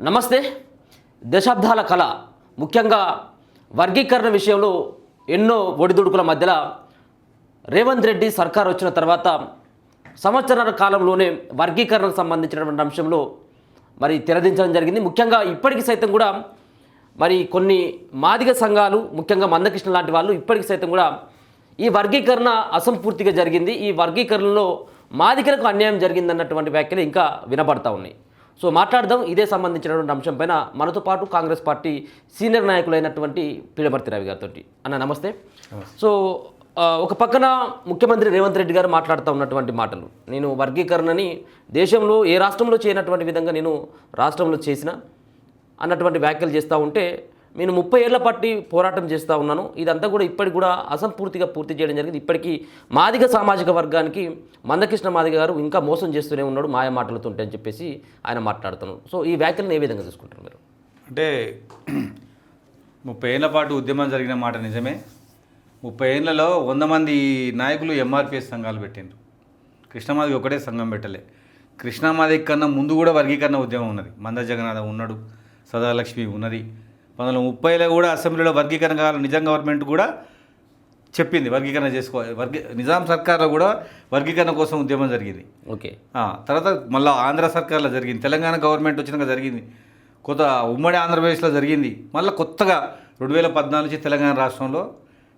నమస్తే. దశాబ్దాల కళ ముఖ్యంగా వర్గీకరణ విషయంలో ఎన్నో ఒడిదుడుకుల మధ్యలో రేవంత్ రెడ్డి సర్కార్ వచ్చిన తర్వాత సంవత్సరాల కాలంలోనే వర్గీకరణకు సంబంధించినటువంటి అంశంలో మరి తెరదించడం జరిగింది. ముఖ్యంగా ఇప్పటికి సైతం కూడా మరి కొన్ని మాదిగ సంఘాలు ముఖ్యంగా మందకృష్ణ లాంటి వాళ్ళు ఇప్పటికి సైతం కూడా ఈ వర్గీకరణ అసంపూర్తిగా జరిగింది, ఈ వర్గీకరణలో మాదిగలకు అన్యాయం జరిగిందన్నటువంటి వ్యాఖ్యలు ఇంకా వినబడతా ఉన్నాయి. సో మాట్లాడదాం ఇదే సంబంధించినటువంటి అంశం పైన మనతో పాటు కాంగ్రెస్ పార్టీ సీనియర్ నాయకులైనటువంటి పీడమర్తి రవి గారితో. అన్న నమస్తే. సో ఒక పక్కన ముఖ్యమంత్రి రేవంత్ రెడ్డి గారు మాట్లాడుతూ ఉన్నటువంటి మాటలు, నేను వర్గీకరణని దేశంలో ఏ రాష్ట్రంలో చేయనటువంటి విధంగా నేను రాష్ట్రంలో చేసిన అన్నటువంటి వ్యాఖ్యలు చేస్తూ ఉంటే, నేను 30 ఏళ్ల పట్టి పోరాటం చేస్తూ ఉన్నాను, ఇదంతా కూడా ఇప్పటికి కూడా అసంపూర్తిగా పూర్తి చేయడం జరిగింది, ఇప్పటికీ మాదిగ సామాజిక వర్గానికి మందకృష్ణ మాదిగ గారు ఇంకా మోసం చేస్తూనే ఉన్నాడు మాయ మాటలతో అని చెప్పేసి ఆయన మాట్లాడుతున్నాడు. సో ఈ వ్యాఖ్యలను ఏ విధంగా తీసుకుంటారు మీరు? అంటే 30 ఏళ్ల పాటు ఉద్యమం జరిగిన మాట నిజమే. 30 ఏళ్లలో 100 మంది నాయకులు ఎంఆర్పిఎస్ సంఘాలు పెట్టిండ్రు. కృష్ణమాదిగ ఒకటే సంఘం పెట్టలే. కృష్ణమాదిగ కన్నా ముందు కూడా వర్గీకరణ ఉద్యమం ఉన్నది. మంద జగన్నాథ ఉన్నాడు, సదాలక్ష్మి ఉన్నది. 1930లో కూడా అసెంబ్లీలో వర్గీకరణ కావాలి, నిజాం గవర్నమెంట్ కూడా చెప్పింది వర్గీకరణ చేసుకోవాలి. నిజాం సర్కార్లో కూడా వర్గీకరణ కోసం ఉద్యమం జరిగింది. ఓకే. తర్వాత మళ్ళీ ఆంధ్ర సర్కార్లో జరిగింది, తెలంగాణ గవర్నమెంట్ వచ్చినాక జరిగింది, కొత్త ఉమ్మడి ఆంధ్రప్రదేశ్లో జరిగింది, మళ్ళీ కొత్తగా 2014 నుంచి తెలంగాణ రాష్ట్రంలో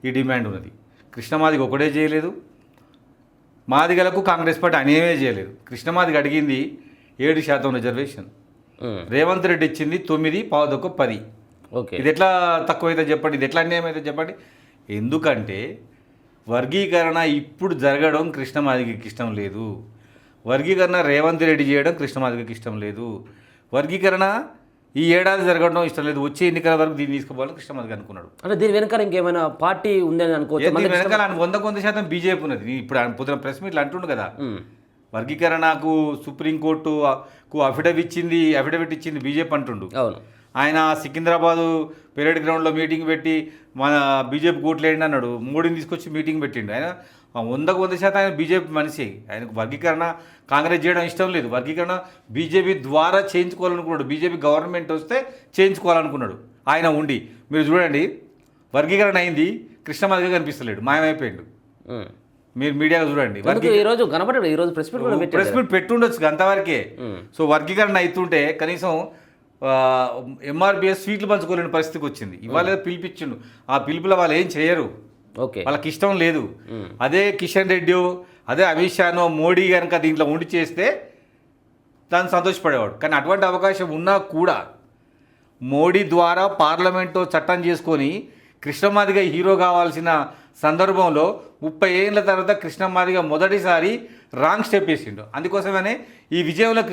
ఈ డిమాండ్ ఉన్నది. కృష్ణమాదిగ ఒకటే చేయలేదు, మాదిగలకు కాంగ్రెస్ పార్టీ అనేమే చేయలేదు. కృష్ణమాదిగ అడిగింది 7% రిజర్వేషన్, రేవంత్ రెడ్డి ఇచ్చింది 9, పావుదొక్క 10. ఓకే. ఇది ఎట్లా తక్కువైతే చెప్పండి, ఇది ఎట్లా అన్యాయం అయితే చెప్పండి. ఎందుకంటే వర్గీకరణ ఇప్పుడు జరగడం కృష్ణమాదిగకి ఇష్టం లేదు, వర్గీకరణ రేవంత్ రెడ్డి చేయడం కృష్ణమాదిగకి ఇష్టం లేదు, వర్గీకరణ ఈ ఏడాది జరగడం ఇష్టం లేదు, వచ్చే ఎన్నికల వరకు దీన్ని తీసుకోవాలని కృష్ణమాదిగ అనుకున్నాడు. అంటే దీని వెనకాల ఇంకేమైనా పార్టీ ఉందని అనుకోవచ్చు? దీని వెనకాల 100% బీజేపీ ఉన్నది. ఇప్పుడు ఆయన పొద్దున ప్రెస్ మీట్లు అంటుండు కదా, వర్గీకరణకు సుప్రీంకోర్టుకు అఫిడవిట్ ఇచ్చింది బీజేపీ అంటుండు. అవును. ఆయన సికింద్రాబాదు పెరేడ్ గ్రౌండ్లో మీటింగ్ పెట్టి మన బీజేపీ కూట్లేండి అన్నాడు. మోడీని తీసుకొచ్చి మీటింగ్ పెట్టిండు. ఆయన 100% ఆయన బీజేపీ మనిషి. ఆయనకు వర్గీకరణ కాంగ్రెస్ చేయడం ఇష్టం లేదు, వర్గీకరణ బీజేపీ ద్వారా చేయించుకోవాలనుకున్నాడు, బీజేపీ గవర్నమెంట్ వస్తే చేయించుకోవాలనుకున్నాడు. ఆయన ఉండి మీరు చూడండి, వర్గీకరణ అయింది, కృష్ణమాదిగ కనిపిస్తలేడు, మాయమైపోయాడు. మీరు మీడియాలో చూడండి, ఈరోజు కనబడ్డాడు, ఈరోజు ప్రెస్ మీట్ పెట్టుండొచ్చు అంతవరకే. సో వర్గీకరణ అవుతుంటే కనీసం ఎంఆర్పిఎస్ స్వీట్లు పంచుకోలేని పరిస్థితికి వచ్చింది. ఇవాళ పిలిపించిండు, ఆ పిలుపులో వాళ్ళు ఏం చేయరు, ఓకే, వాళ్ళకి ఇష్టం లేదు. అదే కిషన్ రెడ్డి, అదే అమిత్ షానో, మోడీ కనుక దీంట్లో ఉండి చేస్తే దాన్ని సంతోషపడేవాడు. కానీ అటువంటి అవకాశం ఉన్నా కూడా మోడీ ద్వారా పార్లమెంటు చట్టం చేసుకొని కృష్ణమాదిగ హీరో కావాల్సిన సందర్భంలో 30 ఏళ్ళ తర్వాత కృష్ణమాదిగ మొదటిసారి రాంగ్ స్టెప్ వేసిండు. అందుకోసమనే ఈ విజయంలో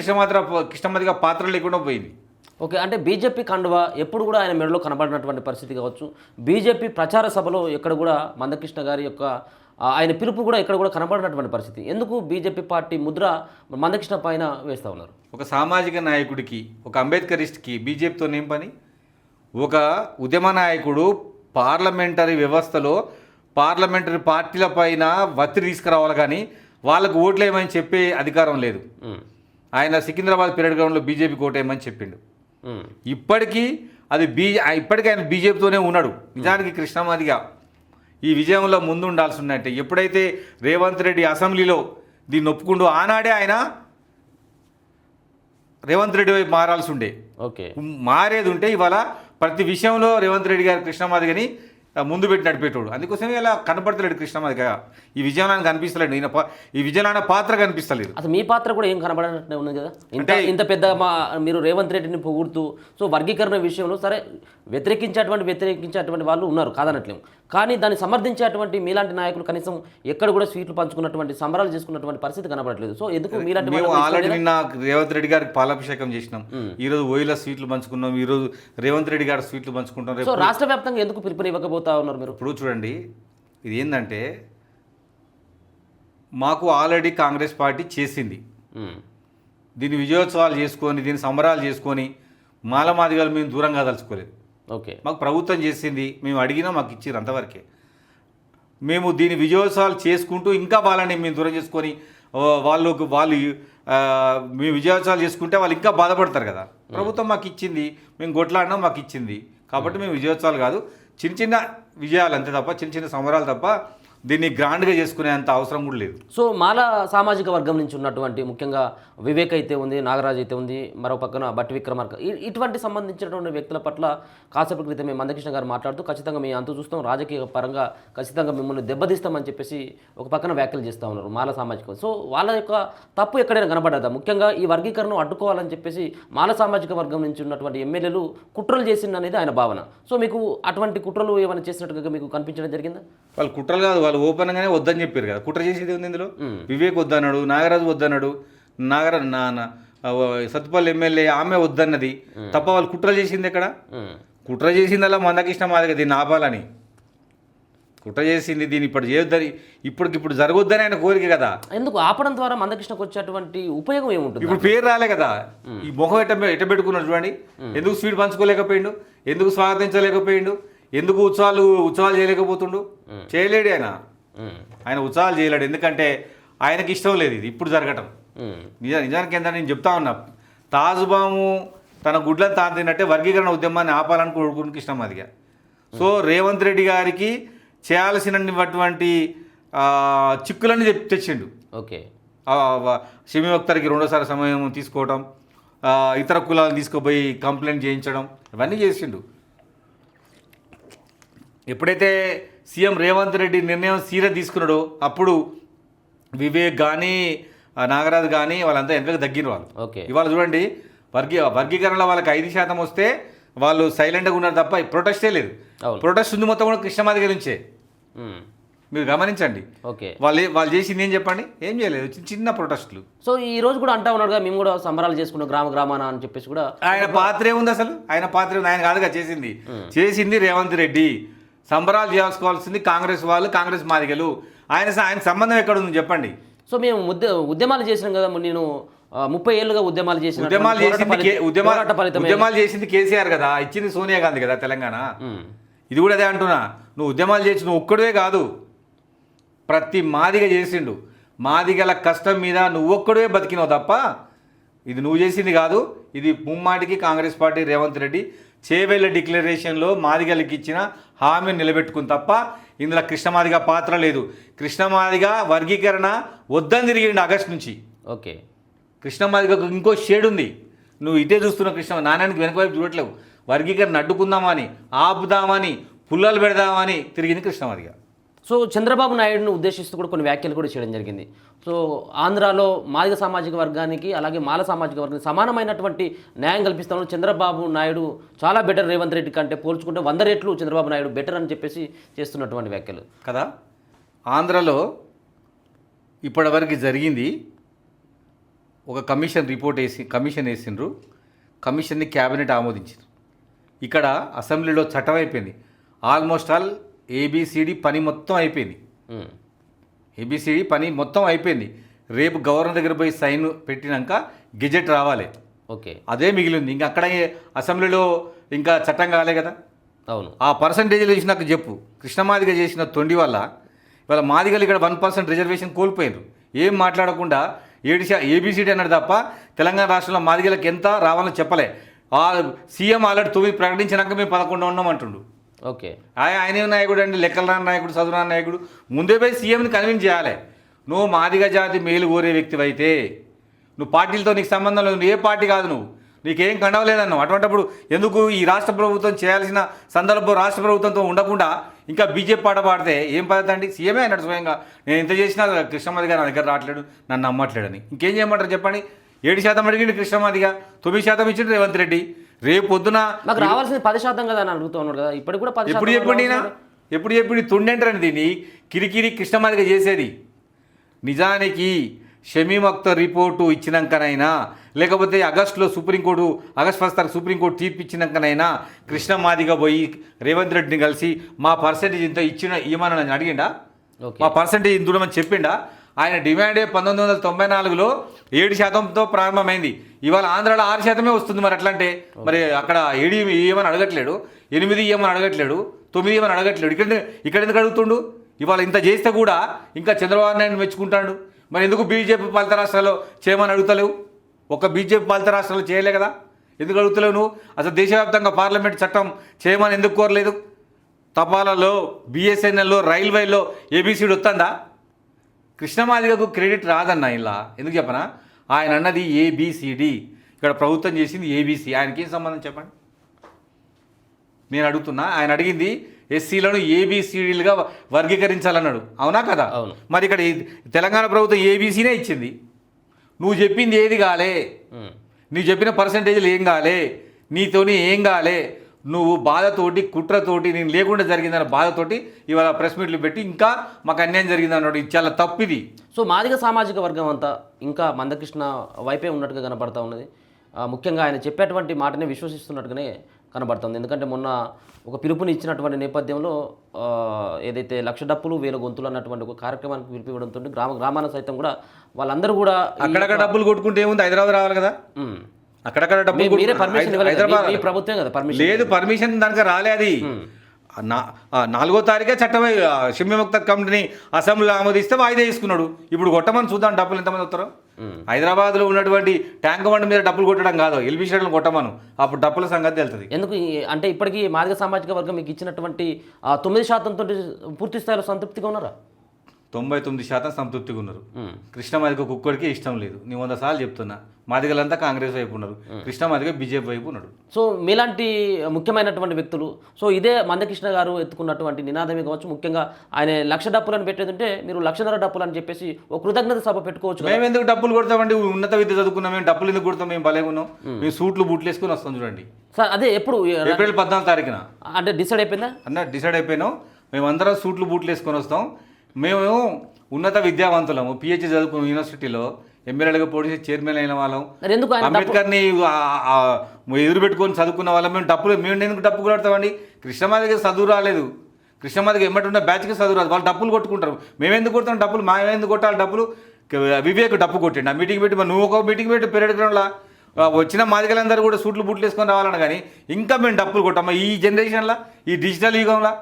కృష్ణమాదిగ పాత్ర లేకుండా పోయింది. ఓకే. అంటే బీజేపీ కండువా ఎప్పుడు కూడా ఆయన మెడలో కనబడినటువంటి పరిస్థితి కావచ్చు, బీజేపీ ప్రచార సభలో ఎక్కడ కూడా మందకృష్ణ గారి యొక్క ఆయన పిలుపు కూడా ఎక్కడ కూడా కనబడినటువంటి పరిస్థితి. ఎందుకు బీజేపీ పార్టీ ముద్ర మందకృష్ణ పైన వేస్తూ ఉన్నారు? ఒక సామాజిక నాయకుడికి, ఒక అంబేద్కరిస్ట్కి బీజేపీతో ఏం పని? ఒక ఉద్యమ నాయకుడు పార్లమెంటరీ వ్యవస్థలో పార్లమెంటరీ పార్టీల పైన ఒత్తిడి తీసుకురావాలి, కానీ వాళ్ళకు ఓట్లేమని చెప్పే అధికారం లేదు. ఆయన సికింద్రాబాద్ పీరియడ్ గ్రౌండ్లో బీజేపీకి ఓటేయమని చెప్పిండు. ఇప్పటికీ ఆయన బీజేపీతోనే ఉన్నాడు. నిజానికి కృష్ణమాదిగ ఈ విజయంలో ముందు ఉండాల్సి ఉన్నట్టే. ఎప్పుడైతే రేవంత్ రెడ్డి అసెంబ్లీలో దీన్ని ఒప్పుకుంటూ ఆనాడే ఆయన రేవంత్ రెడ్డి వైపు మారాల్సి ఉండే. ఓకే. మారేది ఉంటే ఇవాళ ప్రతి విషయంలో రేవంత్ రెడ్డి గారు కృష్ణమాదిగని ముందు పెట్టి నడిపేటోడు. అందుకోసమే ఇలా కనపడతలేడు కృష్ణమాదిగ, ఈ విజయాన్ని కనిపిస్తలేడు, ఈ విజయాన్ని పాత్ర కనిపిస్తలేదు. అసలు మీ పాత్ర కూడా ఏం కనబడనట్టే ఉంది కదా, ఇంత పెద్ద మీరు రేవంత్ రెడ్డిని పొగుడుతూ. సో వర్గీకరణ విషయంలో సరే వ్యతిరేకించేటువంటి వాళ్ళు ఉన్నారు కాదనట్లేము, కానీ దాన్ని సమర్థించేటువంటి మీలాంటి నాయకులు కనీసం ఎక్కడ కూడా స్వీట్లు పంచుకున్నటువంటి సంబరాలు చేసుకున్నటువంటి పరిస్థితి కనబడట్లేదు. సో ఎందుకు మీలాంటి ఆల్రెడీ నిన్న రేవంత్ రెడ్డి గారికి పాలాభిషేకం చేసినాం, ఈరోజు ఓయిల స్వీట్లు పంచుకున్నాం, ఈరోజు రేవంత్ రెడ్డి గారు స్వీట్లు పంచుకుంటాం. సో రాష్ట్ర వ్యాప్తంగా ఎందుకు పిలుపునివ్వకపోతే ఉన్నారు మీరు? ఇప్పుడు చూడండి, ఇది ఏంటంటే మాకు ఆల్రెడీ కాంగ్రెస్ పార్టీ చేసింది, దీన్ని విజయోత్సవాలు చేసుకొని దీన్ని సంబరాలు చేసుకొని మాలమాదిగలు మేము దూరంగా తలుచుకోలేదు. ఓకే, మాకు ప్రభుత్వం చేసింది, మేము అడిగినా మాకు ఇచ్చారు, అంతవరకే. మేము దీని విజయోత్సవాలు చేసుకుంటూ ఇంకా వాళ్ళని మేము దూరం చేసుకొని వాళ్ళు మేము విజయోత్సవాలు చేసుకుంటే వాళ్ళు ఇంకా బాధపడతారు కదా. ప్రభుత్వం మాకు ఇచ్చింది, మేము కొట్లాడినాం, మాకు ఇచ్చింది కాబట్టి మేము విజయోత్సవాలు కాదు, చిన్న చిన్న విజయాలు అంతే తప్ప, చిన్న చిన్న సంబరాలు తప్ప దీన్ని గ్రాండ్గా చేసుకునేంత అవసరం కూడా లేదు. సో మాల సామాజిక వర్గం నుంచి ఉన్నటువంటి ముఖ్యంగా వివేక్ అయితే ఉంది, నాగరాజ్ అయితే ఉంది, మరో పక్కన బట్టి విక్రమార్క, ఇటువంటి సంబంధించినటువంటి వ్యక్తుల పట్ల కాసేపు క్రితమే మందకృష్ణ గారు మాట్లాడుతూ ఖచ్చితంగా మేము అంతు చూస్తాం, రాజకీయ పరంగా ఖచ్చితంగా మిమ్మల్ని దెబ్బతీస్తామని చెప్పేసి ఒక పక్కన వ్యాఖ్యలు చేస్తూ ఉన్నారు మాల సామాజిక. సో వాళ్ళ యొక్క తప్పు ఎక్కడైనా కనబడదా? ముఖ్యంగా ఈ వర్గీకరణను అడ్డుకోవాలని చెప్పేసి మాల సామాజిక వర్గం నుంచి ఉన్నటువంటి ఎమ్మెల్యేలు కుట్రలు చేసిందనేది ఆయన భావన. సో మీకు అటువంటి కుట్రలు ఏమైనా చేసినట్టుగా మీకు కనిపించడం జరిగిందా? వాళ్ళు కుట్రలు కాదు, వాళ్ళు ఓపెన్గానే వద్దని చెప్పారు కదా. కుట్ర చేసేది ఉంది ఇందులో. వివేక్ వద్దన్నాడు, నాగరాజు వద్దన్నాడు, సత్తుపల్లి ఎమ్మెల్యే ఆమె వద్దన్నది తప్ప వాళ్ళు కుట్ర చేసింది ఎక్కడ? కుట్ర చేసిందల్లా మందకృష్ణ మాదిగ దీన్ని ఆపాలని కుట్ర చేసింది. దీన్ని ఇప్పుడు చేయొద్దని, ఇప్పుడు జరగొద్దని ఆయన కోరిక కదా. ఎందుకు ఆపడం ద్వారా మందకృష్ణకు వచ్చేటువంటి ఉపయోగం ఏముంటుంది? ఇప్పుడు పేరు రాలే కదా, ఈ మొహం ఎట్ట పెట్టుకున్నాడు చూడండి. ఎందుకు స్వీట్ పంచుకోలేకపోయిండు, ఎందుకు స్వాగతించలేకపోయిండు, ఎందుకు ఉత్సవాలు చేయలేకపోతుండు? చేయలేడు ఆయన ఉత్సవాలు చేయలేడు, ఎందుకంటే ఆయనకి ఇష్టం లేదు ఇది ఇప్పుడు జరగటం. నిజానికి ఏంటంటే నేను చెప్తా ఉన్నా, తాజుబాము తన గుడ్లను తాను తిన్నట్టే వర్గీకరణ ఉద్యమాన్ని ఆపాలని కోరుకుని కృష్ణమాదిగా. సో రేవంత్ రెడ్డి గారికి చేయాల్సినటువంటి చిక్కులన్నీ తెచ్చిండు. ఓకే, షమీ అఖ్తర్కి రెండోసారి సమయం తీసుకోవడం, ఇతర కులాలను తీసుకుపోయి కంప్లైంట్ చేయించడం, ఇవన్నీ చేసిండు. ఎప్పుడైతే సీఎం రేవంత్ రెడ్డి నిర్ణయం సీరియస్ తీసుకున్నాడో అప్పుడు వివేక్ కానీ నాగరాజు కానీ వాళ్ళంతా వెనకకు తగ్గిన వాళ్ళు. ఓకే, ఇవాళ చూడండి, వర్గీకరణలో వాళ్ళకి 5% వస్తే వాళ్ళు సైలెంట్గా ఉన్నారు తప్ప ప్రొటెస్టే లేదు. ప్రొటెస్ట్ ఉంది మొత్తం కూడా కృష్ణమాదిగ నుంచే, మీరు గమనించండి. ఓకే, వాళ్ళు చేసింది ఏం చెప్పండి? ఏం చేయలేదు, చిన్న ప్రొటెస్టులు. సో ఈ రోజు కూడా అంటా ఉన్నాడుగా, మేము కూడా సంబరాలు చేసుకున్నాం గ్రామాన అని చెప్పేసి కూడా. ఆయన పాత్ర ఏముంది అసలు? ఆయన పాత్ర ఉంది? ఆయన కాదుగా చేసింది రేవంత్ రెడ్డి. సంబరాలు చేసుకోవాల్సింది కాంగ్రెస్ వాళ్ళు, కాంగ్రెస్ మాదిగలు. ఆయన సంబంధం ఎక్కడ ఉంది చెప్పండి? సో మేము ఉద్యమాలు చేసినాం కదా, నేను 30 ఏళ్ళుగా ఉద్యమాలు చేసింది కేసీఆర్ కదా, ఇచ్చింది సోనియా గాంధీ కదా తెలంగాణ. ఇది కూడా అదే అంటున్నా, నువ్వు ఉద్యమాలు చేసి నువ్వు ఒక్కడే కాదు, ప్రతి మాదిగ చేసిండు. మాదిగల కష్టం మీద నువ్వొక్కడే బతికినావు తప్ప ఇది నువ్వు చేసింది కాదు. ఇది ముమ్మాటికి కాంగ్రెస్ పార్టీ రేవంత్ రెడ్డి చేవేళ్ల డిక్లరేషన్లో మాదిగలకి ఇచ్చిన హామీని నిలబెట్టుకుని తప్ప ఇందులో కృష్ణమాదిగ పాత్ర లేదు. కృష్ణమాదిగ వర్గీకరణ వద్దని తిరిగిండు ఆగస్టు నుంచి. ఓకే, కృష్ణమాదిగకు ఇంకో షేడ్ ఉంది, నువ్వు ఇటే చూస్తున్నావు. నాణ్యానికి వెనక వైపు చూడట్లేవు. వర్గీకరణ అడ్డుకుందామని, ఆపుదామని, పుల్లలు పెడదామని తిరిగింది కృష్ణమాదిగ. సో చంద్రబాబు నాయుడును ఉద్దేశిస్తూ కూడా కొన్ని వ్యాఖ్యలు కూడా చేయడం జరిగింది. సో ఆంధ్రాలో మాదిగ సామాజిక వర్గానికి అలాగే మాల సామాజిక వర్గానికి సమానమైనటువంటి న్యాయం కల్పిస్తామని చంద్రబాబు నాయుడు చాలా బెటర్ రేవంత్ రెడ్డి కంటే పోల్చుకుంటే 100 రెట్లు చంద్రబాబు నాయుడు బెటర్ అని చెప్పేసి చేస్తున్నటువంటి వ్యాఖ్యలు కదా. ఆంధ్రలో ఇప్పటివరకు జరిగింది, ఒక కమిషన్ వేసిండ్రు, కమిషన్ని క్యాబినెట్ ఆమోదించారు. ఇక్కడ అసెంబ్లీలో చట్టం అయిపోయింది. ఆల్మోస్ట్ ఆల్ ఏబిసిడి పని మొత్తం అయిపోయింది. ఏబిసిడి పని మొత్తం అయిపోయింది. రేపు గవర్నర్ దగ్గర పోయి సైన్ పెట్టినాక గెజెట్ రావాలి. ఓకే, అదే మిగిలింది. ఇంకా అక్కడ అసెంబ్లీలో ఇంకా చట్టం కాలే కదా. అవును, ఆ పర్సంటేజ్లు వేసి నాకు చెప్పు. కృష్ణమాదిగ చేసిన తొండి వల్ల ఇవాళ మాదిగలు ఇక్కడ 1% రిజర్వేషన్ కోల్పోయినారు. ఏం మాట్లాడకుండా ఏబిసిడి అన్నాడు తప్ప తెలంగాణ రాష్ట్రంలో మాదిగలకు ఎంత రావాలని చెప్పలే. సీఎం ఆల్రెడీ 9 ప్రకటించినాక మేము 11 ఉన్నాం అంటుండు. ఓకే, ఆయన నాయకుడు అండి, లెక్కల రాని నాయకుడు, చదువు నాయకుడు. ముందే పోయి సీఎంని కన్విన్స్ చేయాలి. నువ్వు మాదిగ జాతి మేలు కోరే వ్యక్తివైతే, నువ్వు పార్టీలతో నీకు సంబంధం లేదు, నువ్వు ఏ పార్టీ కాదు, నీకేం కండవలేదన్నావు. అటువంటిప్పుడు ఎందుకు ఈ రాష్ట్ర ప్రభుత్వం చేయాల్సిన సందర్భం రాష్ట్ర ప్రభుత్వంతో ఉండకుండా ఇంకా బీజేపీ పాట పాడితే ఏం పద్ధతి అండి? సీఎమే అన్నాడు స్వయంగా, నేను ఇంత చేసినా కృష్ణమాదిగ నా దగ్గర రావట్లేడు, నన్ను నమ్మట్లేడని. ఇంకేం చేయమంటారు చెప్పండి? 7% అడిగిండు కృష్ణమాదిగ, 9% ఇచ్చిండు రేవంత్ రెడ్డి. రేపు పొద్దున నాకు రావాల్సింది 10% కదా అని అడుగుతూ ఉన్నాడు కదా. ఇప్పుడు కూడా 10%. ఎప్పుడు చెప్పండి తుండేంటారని దీన్ని కిరికిరి కృష్ణమాదిగ చేసేది. నిజానికి షమీమ్ అఖ్తర్ రిపోర్టు ఇచ్చినాకనైనా, లేకపోతే ఆగస్టులో ఆగస్ట్ 1 తారీఖు సుప్రీంకోర్టు తీర్పు ఇచ్చినాకనైనా కృష్ణమాదిగ పోయి రేవంత్ రెడ్డిని కలిసి మా పర్సెంటేజ్ ఇంత ఇవ్వమని అడిగిండా? మా పర్సెంటేజ్ ఇంత చూడమని చెప్పిండా? ఆయన డిమాండే 1994లో 7%తో ప్రారంభమైంది. ఇవాళ ఆంధ్రాలో 6% వస్తుంది. మరి అట్లంటే మరి అక్కడ 7 ఇవ్వమని అడగట్లేడు, 8 ఇవ్వమని అడగట్లేడు, 9 ఇవ్వమని అడగట్లేడు. ఇక్కడ ఎందుకు అడుగుతుండు? ఇవాళ ఇంత చేస్తే కూడా ఇంకా చంద్రబాబు నాయుడు మెచ్చుకుంటాడు. మరి ఎందుకు బీజేపీ పాలిత రాష్ట్రాల్లో చేయమని అడుగుతలేవు? ఒక బీజేపీ పాలిత రాష్ట్రాల్లో చేయలే కదా. ఎందుకు అడుగుతలేవు నువ్వు? అసలు దేశవ్యాప్తంగా పార్లమెంట్ చట్టం చేయమని ఎందుకు కోరలేదు? తపాలాలో, బిఎస్ఎన్ఎల్లో, రైల్వేలో ఏబీసీడీ వస్తుందా? కృష్ణమాదిగకు క్రెడిట్ రాదన్న ఇలా. ఎందుకు చెప్పనా? ఆయన అన్నది ఏబిసిడి, ఇక్కడ ప్రభుత్వం చేసింది ఏబీసీ. ఆయనకేం సంబంధం చెప్పండి? నేను అడుగుతున్నా. ఆయన అడిగింది ఎస్సీలను ఏబిసిడీలుగా వర్గీకరించాలన్నాడు, అవునా కదా? అవును. మరి ఇక్కడ తెలంగాణ ప్రభుత్వం ఏబీసీనే ఇచ్చింది. నువ్వు చెప్పింది ఏది కాలే, నువ్వు చెప్పిన పర్సంటేజ్లు ఏం కాలే, నీతోని ఏం కాలే. నువ్వు బాధతోటి, కుట్రతోటి, నేను లేకుండా జరిగిందన్న బాధతోటి ఇవాళ ప్రెస్ మీట్లు పెట్టి ఇంకా మాకు అన్యాయం జరిగిందన్నాడు. ఇది చాలా తప్పిది. సో మాదిగ సామాజిక వర్గం అంతా ఇంకా మందకృష్ణ వైపే ఉన్నట్టుగా కనబడతా ఉన్నది. ముఖ్యంగా ఆయన చెప్పేటువంటి మాటనే విశ్వసిస్తున్నట్టుగానే కనబడుతుంది. ఎందుకంటే మొన్న ఒక పిలుపుని ఇచ్చినటువంటి నేపథ్యంలో ఏదైతే 1,00,000 డప్పులు 1,000 గొంతులు అన్నటువంటి ఒక కార్యక్రమానికి పిలుపు ఇవ్వడంతో గ్రామాన సైతం కూడా వాళ్ళందరూ కూడా అక్కడక్కడ డబ్బులు కొట్టుకుంటే ఏముంది, హైదరాబాద్ రావాలి కదా. అక్కడక్కడ డబ్బులు మీరే పర్మిషన్ ఇవ్వలేదు, హైదరాబాద్ మీ ప్రభుత్వం కదా పర్మిషన్. లేదు, పర్మిషన్ దానికి రాలే. అది 4వ తారీఖే చట్టమే షమ్మిముక్త కమిటీని అసెంబ్లీలో ఆమోదిస్తే వాయిదా తీసుకున్నాడు. ఇప్పుడు కొట్టమని చూద్దాం డబ్బులు ఎంతమంది వస్తారో. హైదరాబాద్లో ఉన్నటువంటి ట్యాంక్ బండ్ మీద డబ్బులు కొట్టడం కాదు, ఎల్బీ షెడ్లను కొట్టమను, అప్పుడు డబ్బుల సంగతి తెలుస్తుంది. ఎందుకు అంటే ఇప్పటికీ మాదిగ సామాజిక వర్గం మీకు ఇచ్చినటువంటి 9% తోటి పూర్తి స్థాయిలో సంతృప్తిగా ఉన్నారా? 99% సంతృప్తిగా ఉన్నారు. కృష్ణమాదిగ కుక్కడికి ఇష్టం లేదు. నేను 100 సార్లు చెప్తున్నా. మాదిగలంతా కాంగ్రెస్ వైపు ఉన్నారు, కృష్ణమాదిగ బీజేపీ వైపు ఉన్నాడు. సో మీలాంటి ముఖ్యమైనటువంటి వ్యక్తులు, సో ఇదే మందకృష్ణ గారు ఎత్తుకున్నటువంటి నినాదమే కావచ్చు. ముఖ్యంగా ఆయన 1,00,000 డప్పులని పెట్టేదంటే మీరు 1,50,000 డప్పులు అని చెప్పేసి ఒక కృతజ్ఞత సభ పెట్టుకోవచ్చు. మేము ఎందుకు డబ్బులు కొడతామండి? ఉన్నత విద్య చదువుకున్నాం, మేము డబ్బులు ఎందుకు కొడతాం? మేము భలేగున్నాం. మేము సూట్లు బూట్లు వేసుకుని వస్తాం చూడండి. సార్ అదే ఎప్పుడు ఏప్రిల్ 14వ తారీఖున అంటే డిసైడ్ అయిపోయిందా? డిసైడ్ అయిపోయినాం. మేము అందరం సూట్లు బూట్లు వేసుకొని వస్తాం. మేము ఉన్నత విద్యావంతులము, పిహెచ్డి చదువుకున్న యూనివర్సిటీలో ఎమ్మెల్యేలుగా పోటీ చైర్మన్ అయిన వాళ్ళం. అంబేద్కర్ని ఎదురు పెట్టుకొని చదువుకున్న వాళ్ళం. మేము ఎందుకు డబ్బు కొడతామండి? కృష్ణమాదిగ చదువు రాలేదు, కృష్ణమాదిగ ఎమ్మటి ఉన్న బ్యాచ్కి చదువు రాదు, వాళ్ళు డబ్బులు కొట్టుకుంటారు. మేము ఎందుకు కొడతాం డబ్బులు? ఎందుకు కొట్టాలి డబ్బులు? వివేక్ డబ్బు కొట్టిండు ఆ మీటింగ్ పెట్టి. నువ్వు ఒక మీటింగ్ పెట్టి పెరేడ్ గ్రౌండ్లో వచ్చిన మాదిగలందరూ కూడా సూట్లు బూట్లు వేసుకొని రావాలని, కానీ ఇంకా మేము డబ్బులు కొట్టామా ఈ జనరేషన్లో, ఈ డిజిటల్ యుగంలో?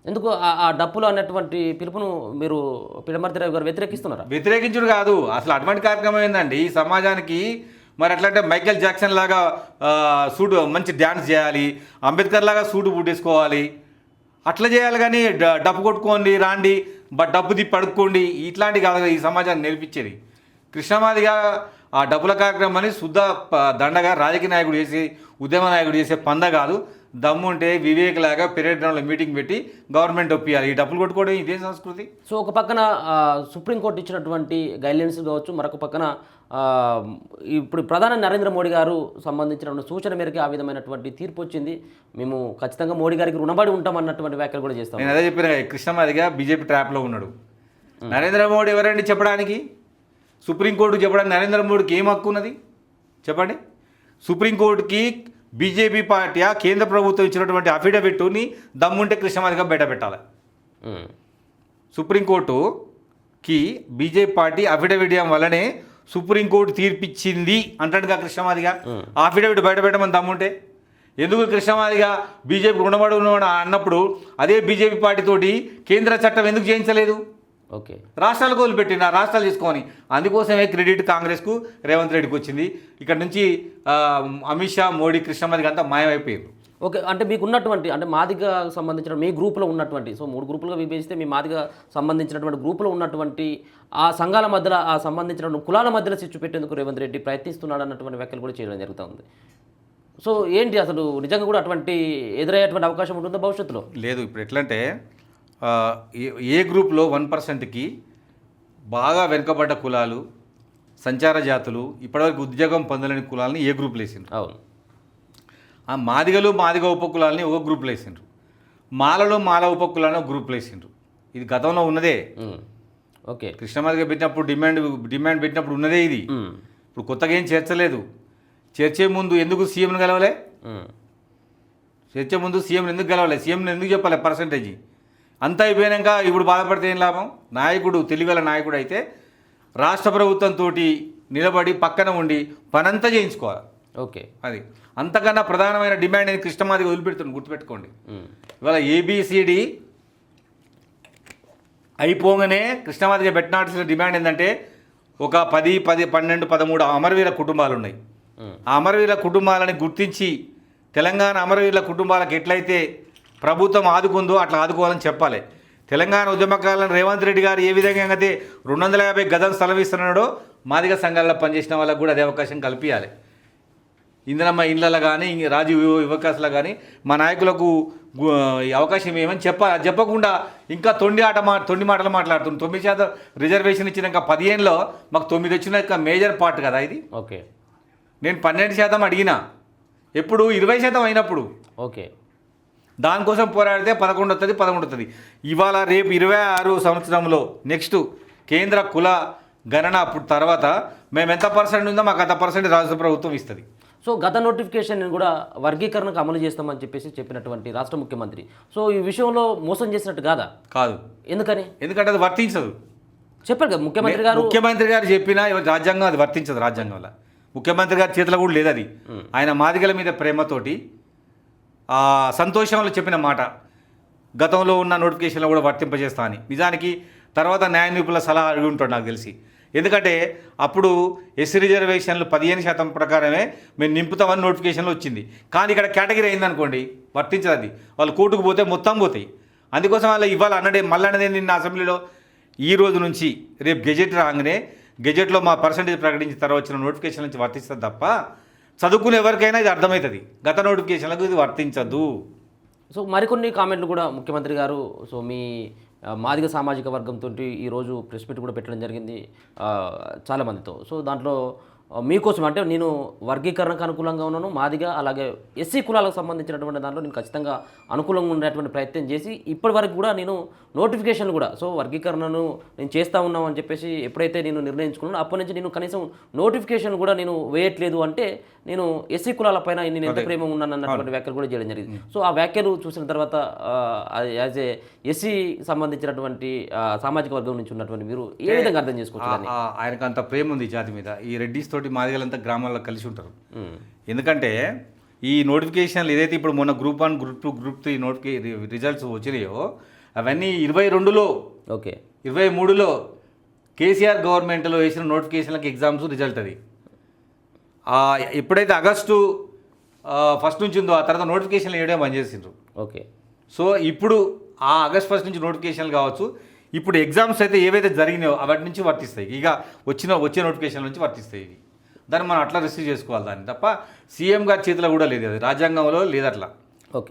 ఎందుకు ఆ డప్పులు అన్నటువంటి పిలుపును మీరు పిడమర్తిరావు గారు వ్యతిరేకిస్తున్నారా? వ్యతిరేకించుడు కాదు, అసలు అటువంటి కార్యక్రమం ఏందండి ఈ సమాజానికి? మరి అట్లంటే మైకేల్ జాక్సన్ లాగా సూట్ మంచి డ్యాన్స్ చేయాలి, అంబేద్కర్ లాగా సూటు బూటేసుకోవాలి, అట్లా చేయాలి. కానీ డప్పు కొట్టుకోండి రాండి, డబ్బు తిప్పి అడుక్కోండి, ఇట్లాంటి కాదు ఈ సమాజాన్ని నేర్పించేది. కృష్ణమాదిగా ఆ డబ్బుల కార్యక్రమాన్ని శుద్ధ దండగా రాజకీయ నాయకుడు చేసి, ఉద్యమ నాయకుడు చేసే పంద కాదు. దమ్ముంటే వివేక్ లాగా పెరేడ్ గ్రౌండ్లో మీటింగ్ పెట్టి గవర్నమెంట్ ఒప్పియాలి. ఈ డబ్బులు కొట్టుకోవడం ఇదే సంస్కృతి. సో ఒక పక్కన సుప్రీంకోర్టు ఇచ్చినటువంటి గైడ్లైన్స్ కావచ్చు, మరొక పక్కన ఇప్పుడు ప్రధాని నరేంద్ర మోడీ గారు సంబంధించిన సూచన మేరకు ఆ విధమైనటువంటి తీర్పు వచ్చింది. మేము ఖచ్చితంగా మోడీ గారికి రుణపడి ఉంటామన్నటువంటి వ్యాఖ్యలు కూడా చేస్తాం. నేను అదే చెప్పిన, కృష్ణమాదిగా బీజేపీ ట్రాప్లో ఉన్నాడు. నరేంద్ర మోడీ ఎవరండి చెప్పడానికి? సుప్రీంకోర్టుకు చెప్పడానికి నరేంద్ర మోడీకి ఏం హక్కు ఉన్నది చెప్పండి? సుప్రీంకోర్టుకి బీజేపీ పార్టీ కేంద్ర ప్రభుత్వం ఇచ్చినటువంటి అఫిడవిట్ని దమ్ముంటే కృష్ణమాదిగా బయట పెట్టాలి. సుప్రీంకోర్టుకి బీజేపీ పార్టీ అఫిడవిట్ ఇవ్వడం వల్లనే సుప్రీంకోర్టు తీర్పిచ్చింది అంటాడుగా కృష్ణమాదిగా. అఫిడవిట్ బయట పెట్టమని దమ్ముంటే ఎందుకు కృష్ణమాదిగా బీజేపీ రుణపడి ఉన్నాడు అన్నప్పుడు అదే బీజేపీ పార్టీతోటి కేంద్ర చట్టం ఎందుకు చేయించలేదు? ఓకే, రాష్ట్రాలకు వదిలిపెట్టిన రాష్ట్రాలు తీసుకొని. అందుకోసమే క్రెడిట్ కాంగ్రెస్కు, రేవంత్ రెడ్డికి వచ్చింది. ఇక్కడ నుంచి అమిత్ షా, మోడీ, కృష్ణమాదిగా అంతా మాయమైపోయారు. ఓకే, అంటే మీకు ఉన్నటువంటి అంటే మాదిగ సంబంధించిన మీ గ్రూప్లో ఉన్నటువంటి, సో 3 గ్రూపులుగా విభజిస్తే మీ మాదిగ సంబంధించినటువంటి గ్రూపులో ఉన్నటువంటి ఆ సంఘాల మధ్యలో, ఆ సంబంధించిన కులాల మధ్యలో చిచ్చు పెట్టేందుకు రేవంత్ రెడ్డి ప్రయత్నిస్తున్నాడు అన్నటువంటి వ్యాఖ్యలు కూడా చేయడం జరుగుతుంది. సో ఏంటి అసలు నిజంగా కూడా అటువంటి ఎదురయ్యేటువంటి అవకాశం ఉంటుందో భవిష్యత్తులో? లేదు. ఇప్పుడు ఎట్లంటే ఏ గ్రూప్లో 1%కి బాగా వెనుకబడ్డ కులాలు, సంచార జాతులు, ఇప్పటివరకు ఉద్యోగం పొందలేని కులాలని ఏ గ్రూపులు వేసిండ్రు. అవును, ఆ మాదిగ ఉపకులాలని ఒక గ్రూపులు వేసిండ్రు, మాల ఉపకులాలని ఒక గ్రూపులు వేసిండ్రు. ఇది గతంలో ఉన్నదే. ఓకే, కృష్ణమాదిగ పెట్టినప్పుడు డిమాండ్ పెట్టినప్పుడు ఉన్నదే ఇది. ఇప్పుడు కొత్తగా ఏం చేర్చలేదు. చేర్చే ముందు ఎందుకు సీఎంను గెలవలే? చేర్చే ముందు సీఎంని ఎందుకు గెలవలే? సీఎంని ఎందుకు చెప్పాలి పర్సంటేజ్? అంతా అయిపోయాక ఇప్పుడు బాధపడితే ఏం లాభం? నాయకుడు తెలివిగల నాయకుడు అయితే రాష్ట్ర ప్రభుత్వంతో నిలబడి పక్కన ఉండి పనంతా చేయించుకోవాలి. ఓకే, అది అంతకన్నా ప్రధానమైన డిమాండ్ అనేది కృష్ణమాదిగ వదిలిపెడుతుంది, గుర్తుపెట్టుకోండి. ఇవాళ ఏబిసిడి అయిపోగానే కృష్ణమాదిగ పెట్టినాల్సిన డిమాండ్ ఏంటంటే ఒక 10, 12, 13 అమరవీర కుటుంబాలు ఉన్నాయి. ఆ అమరవీరుల కుటుంబాలని గుర్తించి తెలంగాణ అమరవీరుల కుటుంబాలకు ఎట్లయితే ప్రభుత్వం ఆదుకుందో అట్లా ఆదుకోవాలని చెప్పాలి. తెలంగాణ ఉద్యమకాలను రేవంత్ రెడ్డి గారు ఏ విధంగా అయితే 250 గజం స్థలం ఇస్తున్నాడో మాదిగ సంఘాలలో పనిచేసిన వాళ్ళకు కూడా అదే అవకాశం కల్పించాలి. ఇందిరమ్మ ఇండ్లలో కానీ రాజీవ్ యువకాశలో కానీ మా నాయకులకు ఈ అవకాశం ఏమని చెప్పాలి. అది చెప్పకుండా ఇంకా తొండి మాటలు మాట్లాడుతుంది. 9% రిజర్వేషన్ ఇచ్చినాక 15లో మాకు 9 వచ్చినాక మేజర్ పార్ట్ కదా ఇది. ఓకే, నేను 12% అడిగినా, ఎప్పుడు 20% అయినప్పుడు. ఓకే, దానికోసం పోరాడితే 11 వస్తుంది. ఇవాళ రేపు 26 సంవత్సరంలో నెక్స్ట్ కేంద్ర కుల గణన అప్పుడు తర్వాత మేము ఎంత పర్సెంట్ ఉందో మాకు అంత పర్సెంట్ రాష్ట్ర ప్రభుత్వం ఇస్తుంది. సో గత నోటిఫికేషన్ కూడా వర్గీకరణకు అమలు చేస్తామని చెప్పినటువంటి రాష్ట్ర ముఖ్యమంత్రి సో ఈ విషయంలో మోసం చేసినట్టు కాదా? కాదు. ఎందుకని? ఎందుకంటే అది వర్తించదు. చెప్పారు కదా ముఖ్యమంత్రి గారు చెప్పినా రాజ్యాంగం అది వర్తించదు. రాజ్యాంగంలో ముఖ్యమంత్రి గారి చేతిలో కూడా లేదు అది. ఆయన మాదిగల మీద ప్రేమతోటి సంతోషంలో చెప్పిన మాట గతంలో ఉన్న నోటిఫికేషన్లో కూడా వర్తింపజేస్తా అని. నిజానికి తర్వాత న్యాయ నిపుణుల సలహా అడిగి ఉంటాడు నాకు తెలిసి. ఎందుకంటే అప్పుడు ఎస్సీ రిజర్వేషన్లు 15% ప్రకారమే మేము నింపుతామని నోటిఫికేషన్లో వచ్చింది. కానీ ఇక్కడ కేటగిరీ అయిందనుకోండి వర్తించదు. అది వాళ్ళు కోర్టుకు పోతే మొత్తం పోతాయి. అందుకోసం వాళ్ళు ఇవాళ మళ్ళీ నిన్న అసెంబ్లీలో ఈ రోజు నుంచి రేపు గెజెట్ రాగానే గెజెట్లో మా పర్సంటేజ్ ప్రకటించిన తర్వాత వచ్చిన నోటిఫికేషన్ నుంచి వర్తిస్తుంది తప్ప చదువుకునే ఎవరికైనా ఇది అర్థమవుతుంది. గత నోటిఫికేషన్లకు ఇది వర్తించదు. సో మరికొన్ని కామెంట్లు కూడా ముఖ్యమంత్రి గారు సో మీ మాదిగ సామాజిక వర్గంతో ఈరోజు ప్రెస్ మీట్ కూడా పెట్టడం జరిగింది చాలామందితో. సో దాంట్లో మీకోసం అంటే నేను వర్గీకరణకు అనుకూలంగా ఉన్నాను, మాదిగా అలాగే ఎస్సీ కులాలకు సంబంధించినటువంటి దాంట్లో నేను ఖచ్చితంగా అనుకూలంగా ఉండేటువంటి ప్రయత్నం చేసి ఇప్పటి వరకు కూడా నేను నోటిఫికేషన్ కూడా సో వర్గీకరణను నేను చేస్తూ ఉన్నాం అని చెప్పేసి ఎప్పుడైతే నేను నిర్ణయించుకున్నానో అప్పటి నుంచి నేను కనీసం నోటిఫికేషన్ కూడా నేను వేయట్లేదు. అంటే నేను ఎస్సీ కులాలపైన నేను ఎంత ప్రేమ ఉన్నాను అన్నటువంటి వ్యాఖ్యలు కూడా చేయడం జరిగింది. సో ఆ వ్యాఖ్యలు చూసిన తర్వాత యాజ్ ఏ ఎస్సీ సంబంధించినటువంటి సామాజిక వర్గం నుంచి ఉన్నటువంటి మీరు ఏ విధంగా అర్థం చేసుకోవచ్చు? ఆయనకు అంత ప్రేమ ఉంది జాతి మీద. ఈ రెడ్డిస్ తోటి మాదిగలంతా గ్రామాల్లో కలిసి ఉంటారు. ఎందుకంటే ఈ నోటిఫికేషన్లు ఏదైతే ఇప్పుడు మొన్న గ్రూప్ 1 గ్రూప్ 2 గ్రూప్ 3 రిజల్ట్స్ వచ్చినాయో అవన్నీ 22లో ఓకే 23లో కేసీఆర్ గవర్నమెంట్లో వేసిన నోటిఫికేషన్లకు ఎగ్జామ్స్ రిజల్ట్ అది. ఎప్పుడైతే ఆగస్టు 1 నుంచి ఉందో ఆ తర్వాత నోటిఫికేషన్లు వేయడం బంద్ చేసిండ్రు. ఓకే. సో ఇప్పుడు ఆ ఆగస్ట్ 1 నుంచి నోటిఫికేషన్లు కావచ్చు, ఇప్పుడు ఎగ్జామ్స్ అయితే ఏవైతే జరిగినాయో వాటి నుంచి వర్తిస్తాయి. ఇక వచ్చే నోటిఫికేషన్ నుంచి వర్తిస్తాయి. ఇవి దాన్ని మనం అట్లా రిసీవ్ చేసుకోవాలి దాన్ని తప్ప సీఎం గారి చేతిలో కూడా లేదు. అది రాజ్యాంగంలో లేదు అట్లా.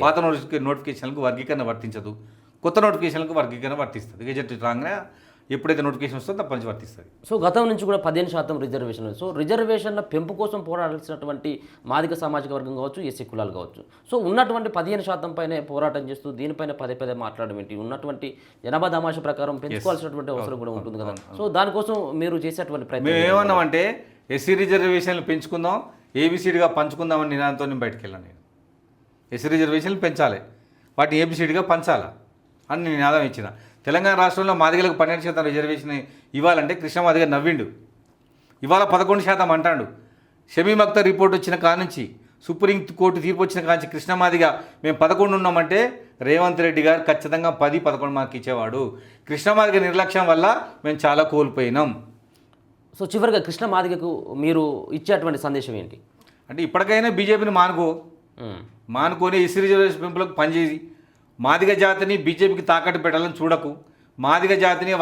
పాత నోటిఫికేషన్లకు వర్గీకరణ వర్తించదు, కొత్త నోటిఫికేషన్లకు వర్గీకరణ వర్తిస్తుంది. గెజెట్ రాగానే ఎప్పుడైతే నోటిఫికేషన్ వస్తుందో తప్పనించి వర్తిస్తుంది. సో గతం నుంచి కూడా 15% రిజర్వేషన్. సో రిజర్వేషన్ల పెంపు కోసం పోరాడాల్సినటువంటి మాదిగ సామాజిక వర్గం కావచ్చు, ఎస్సీ కులాలు కావచ్చు, సో ఉన్నటువంటి 15% పైనే పోరాటం చేస్తూ దీనిపైన పదే మాట్లాడడం ఏంటి? ఉన్నటువంటి జనాభా దామాష ప్రకారం పెంచుకోవాల్సినటువంటి అవసరం కూడా ఉంటుంది కదా. సో దానికోసం మీరు చేసేటువంటి ప్రయత్నం మేము ఏమన్నామంటే ఎస్సీ రిజర్వేషన్లు పెంచుకుందాం, ఏబిసిడిగా పంచుకుందామని నినాదంతో నేను బయటకు వెళ్ళాను. నేను ఎస్సీ రిజర్వేషన్లు పెంచాలి, వాటిని ఏబిసిడిగా పంచాలా అని నేను నినాదం ఇచ్చిన. తెలంగాణ రాష్ట్రంలో మాదిగలకు 12% రిజర్వేషన్ ఇవ్వాలంటే కృష్ణ మాదిగ నవ్విండు. ఇవాళ 11% అంటాడు. షమీమ్ అఖ్తర్ రిపోర్ట్ వచ్చిన కానుంచి సుప్రీంకోర్టు తీర్పు వచ్చిన కాంచి కృష్ణ మాదిగ మేము 11 ఉన్నామంటే రేవంత్ రెడ్డి గారు ఖచ్చితంగా 10-11 మార్కు ఇచ్చేవాడు. కృష్ణ మాదిగ నిర్లక్ష్యం వల్ల మేము చాలా కోల్పోయినాం. సో చివరిగా కృష్ణ మాదిగకు మీరు ఇచ్చేటువంటి సందేశం ఏంటి? అంటే ఇప్పటికైనా బీజేపీని మానుకొని ఎస్సీ రిజర్వేషన్ పెంపులకు పనిచేసి మాదిగ జాతిని బీజేపీకి తాకట్టు పెట్టాలని చూడకు. మాదిగ జాతిని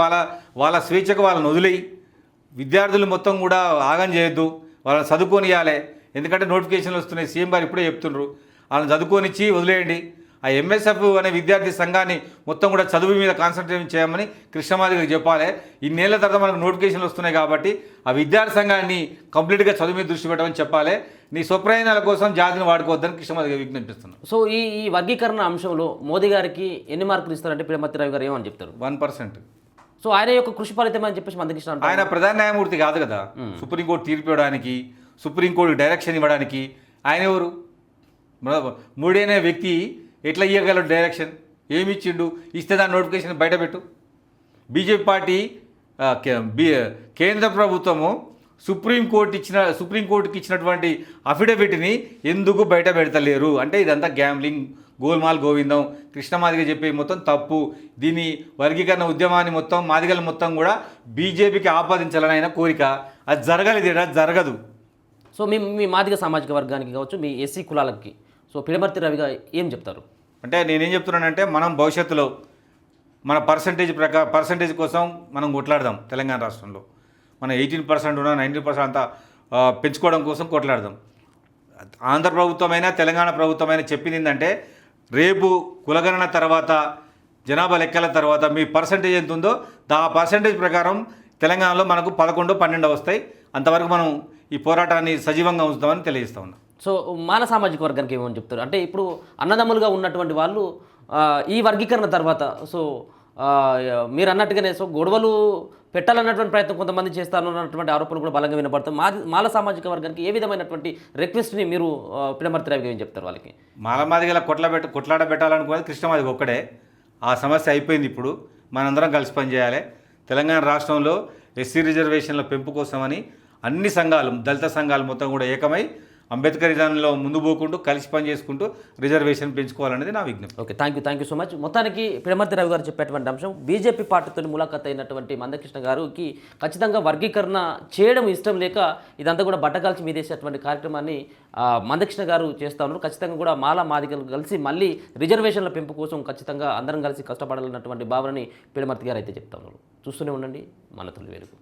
వాళ్ళ స్వేచ్ఛకు వాళ్ళని వదిలేయి. విద్యార్థులు మొత్తం కూడా ఆగం చేయొద్దు, వాళ్ళని చదువుకొనియాలి. ఎందుకంటే నోటిఫికేషన్లు వస్తున్నాయి, సీఎం గారు ఇప్పుడే చెప్తున్నారు. వాళ్ళని చదువుకొనిచ్చి వదిలేయండి. ఆ ఎంఎస్ఎఫ్ అనే విద్యార్థి సంఘాన్ని మొత్తం కూడా చదువు మీద కాన్సన్ట్రేట్ చేయమని కృష్ణమాదిగకి చెప్పాలి. ఇన్నేళ్ల తర్వాత మనకు నోటిఫికేషన్లు వస్తున్నాయి కాబట్టి ఆ విద్యార్థి సంఘాన్ని కంప్లీట్గా చదువు మీద దృష్టి పెట్టమని చెప్పాలి. నీ స్వప్రయోజనాల కోసం జాతిని వాడుకోవద్దని కృష్ణమాదిగ విజ్ఞప్తిస్తున్నాను. సో ఈ వర్గీకరణ అంశంలో మోదీ గారికి ఎన్ని మార్కులు ఇస్తారంటే పిరమతిరావు గారు ఏమని చెప్తారు? 1%. సో ఆయన యొక్క కృషి ఫలితం అని చెప్పేసి మందకృష్ణ అంటారు. ఆయన ప్రధాన న్యాయమూర్తి కాదు కదా. సుప్రీంకోర్టు తీర్పు ఇవ్వడానికి, సుప్రీంకోర్టు డైరెక్షన్ ఇవ్వడానికి ఆయన ఎవరు? 3 అనే వ్యక్తి ఎట్లా ఇవ్వగలడు డైరెక్షన్? ఏమి ఇచ్చిండు? ఇస్తే దాని నోటిఫికేషన్ బయటపెట్టు. బీజేపీ పార్టీ కేంద్ర ప్రభుత్వము సుప్రీంకోర్టుకి ఇచ్చినటువంటి అఫిడవిట్ని ఎందుకు బయట పెడతలేరు అంటే ఇదంతా గ్యాంబ్లింగ్, గోల్మాల్ గోవిందం. కృష్ణమాదిగ చెప్పే మొత్తం తప్పు. దీని వర్గీకరణ ఉద్యమాన్ని మొత్తం మాదిగలు మొత్తం కూడా బీజేపీకి ఆపాదించాలని ఆయన కోరిక. అది జరగలేదు, జరగదు. సో మీ మీ మాదిగ సామాజిక వర్గానికి కావచ్చు, మీ ఎస్సీ కులాలకి సో పిడమర్తి రవిగా ఏం చెప్తారు? అంటే నేనేం చెప్తున్నానంటే మనం భవిష్యత్తులో మన పర్సంటేజ్ కోసం మనం కొట్లాడదాం. తెలంగాణ రాష్ట్రంలో మనం 18% ఉన్న 19% అంతా పెంచుకోవడం కోసం కొట్లాడదాం. ఆంధ్ర ప్రభుత్వమైనా తెలంగాణ ప్రభుత్వమైనా చెప్పింది ఏంటంటే రేపు కులగణన తర్వాత జనాభా లెక్కల తర్వాత మీ పర్సంటేజ్ ఎంత ఉందో ఆ పర్సంటేజ్ ప్రకారం తెలంగాణలో మనకు 11, 12 వస్తాయి. అంతవరకు మనం ఈ పోరాటాన్ని సజీవంగా ఉంచుతామని తెలియజేస్తా ఉన్నాం. సో మాల సామాజిక వర్గానికి ఏమని చెప్తారు? అంటే ఇప్పుడు అన్నదమ్ములుగా ఉన్నటువంటి వాళ్ళు ఈ వర్గీకరణ తర్వాత సో మీరు అన్నట్టుగానే సో గొడవలు పెట్టాలన్నటువంటి ప్రయత్నం కొంతమంది చేస్తారు అన్నటువంటి ఆరోపణలు కూడా బలంగా వినపడతాయి. మాల సామాజిక వర్గానికి ఏ విధమైనటువంటి రిక్వెస్ట్ని మీరు పిడమర్తి రవిగా ఏం చెప్తారు వాళ్ళకి? మాలమాదిగల కొట్లాడ పెట్టాలనుకునేది కృష్ణమాదిగ ఒక్కడే. ఆ సమస్య అయిపోయింది. ఇప్పుడు మనందరం కలిసి పనిచేయాలి. తెలంగాణ రాష్ట్రంలో ఎస్సీ రిజర్వేషన్ల పెంపు కోసమని అన్ని సంఘాలు, దళిత సంఘాలు మొత్తం కూడా ఏకమై అంబేద్కరిజంలో ముందు పోకుండా కలిసి పని చేసుకుంటూ రిజర్వేషన్ పెంచుకోవాలనేది నా విజ్ఞప్తి. Okay, thank you so much. మొత్తానికి పిడమర్తి రవి గారు చెప్పేటువంటి అంశం బీజేపీ పార్టీతో ములాఖత్ అయినటువంటి మందకృష్ణ గారికి ఖచ్చితంగా వర్గీకరణ చేయడం ఇష్టం లేక ఇదంతా కూడా బట్టకాల్చి మీదేసేటువంటి కార్యక్రమాన్ని మందకృష్ణ గారు చేస్తూ ఉన్నారు. ఖచ్చితంగా కూడా మాల మాదిగలు కలిసి మళ్ళీ రిజర్వేషన్ల పెంపు కోసం ఖచ్చితంగా అందరం కలిసి కష్టపడాలన్నటువంటి భావనని పిడమర్తి గారు అయితే చెప్తా ఉన్నారు. చూస్తూనే ఉండండి మన తొలి వెలుగు.